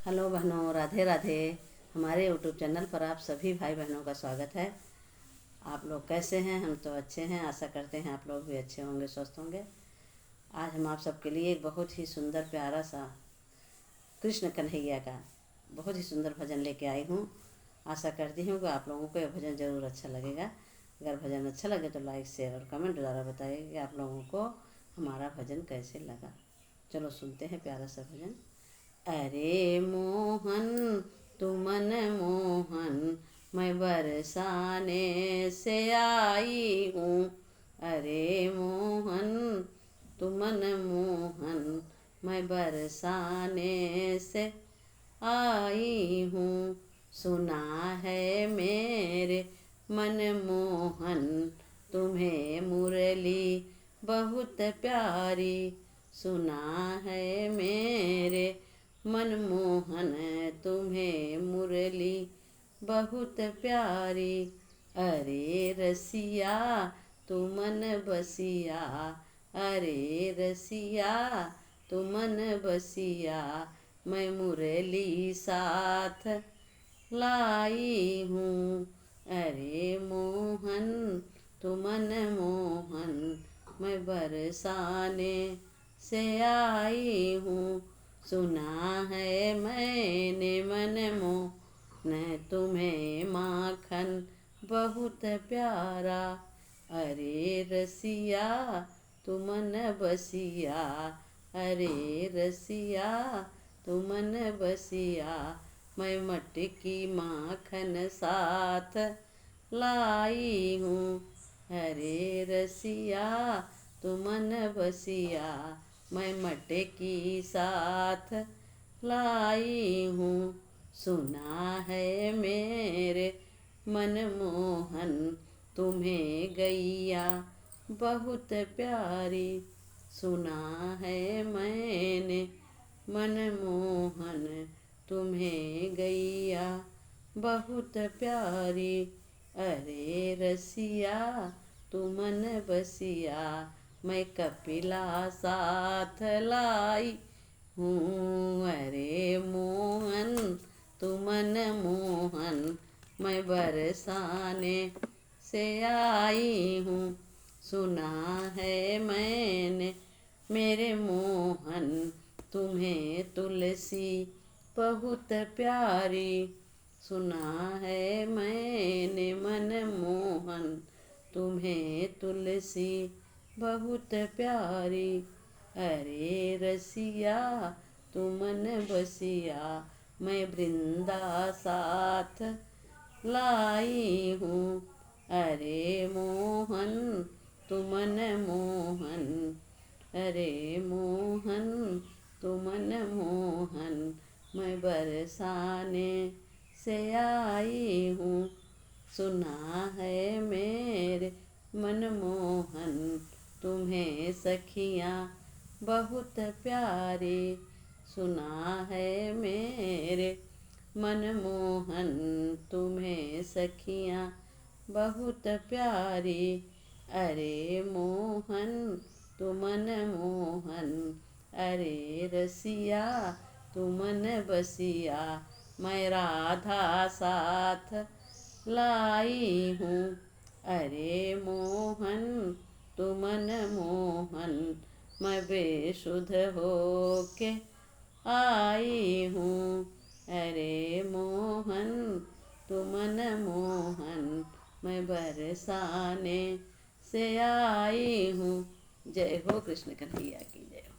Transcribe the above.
Hello बहनों, राधे राधे। हमारे YouTube channel पर आप सभी भाई बहनों का स्वागत है। आप लोग कैसे हैं? हम तो अच्छे हैं। आशा करते हैं आप लोग भी अच्छे होंगे, स्वस्थ होंगे। आज हम आप सबके लिए एक बहुत ही सुंदर प्यारा सा कृष्ण कन्हैया का बहुत ही सुंदर भजन लेके आई हूँ। आशा करती हूँ कि आप लोगों को यह भजन ज़रूर अच्छा लगेगा। अगर भजन अच्छा लगे तो लाइक, शेयर और कमेंट द्वारा बताइए कि आप लोगों को हमारा भजन कैसे लगा। चलो सुनते हैं प्यारा सा भजन। अरे मोहन तू मन मोहन, मैं बरसाने से आई हूँ। अरे मोहन तू मन मोहन, मैं बरसाने से आई हूँ। सुना है मेरे मन मोहन, तुम्हें मुरली बहुत प्यारी। सुना है मेरे मनमोहन, तुम्हें मुरली बहुत प्यारी। अरे रसिया तू मन बसिया, अरे रसिया तू मन बसिया, मैं मुरली साथ लाई हूँ। अरे मोहन तू मन मोहन, मैं बरसाने से आई हूँ। सुना है मैंने मन मोहन, तुम्हें माखन बहुत प्यारा। अरे रसिया तू मन बसिया, अरे रसिया तू मन बसिया, मैं मटकी माखन साथ लाई हूँ। अरे रसिया तू मन बसिया, मैं मटकी साथ लाई हूँ। सुना है मेरे मनमोहन, तुम्हें गैया बहुत प्यारी। सुना है मैंने मनमोहन, तुम्हें गैया बहुत प्यारी। अरे रसिया तू मन बसिया, मैं कपिला साथ लाई हूँ। अरे मोहन तू मन मोहन, मैं बरसाने से आई हूँ। सुना है मैंने मेरे मोहन, तुम्हें तुलसी बहुत प्यारी। सुना है मैंने मन मोहन, तुम्हें तुलसी बहुत प्यारी। अरे रसिया तू मन बसिया, मैं वृंदा साथ लाई हूँ। अरे मोहन तू मन मोहन, अरे मोहन तू मन मोहन, मैं बरसाने से आई हूँ। सुना है मेरे मनमोहन, तुम्हें सखियाँ बहुत प्यारी। सुना है मेरे मनमोहन, तुम्हें सखियाँ बहुत प्यारी। अरे मोहन तू मन मोहन, अरे रसिया तू मन बसिया, मैं राधा साथ लाई हूँ। अरे मोहन तू मन मोहन, मैं बेसुध होके आई हूँ। अरे मोहन तू मन मोहन, मैं बरसाने से आई हूँ। जय हो कृष्ण कन्हैया की जय हो।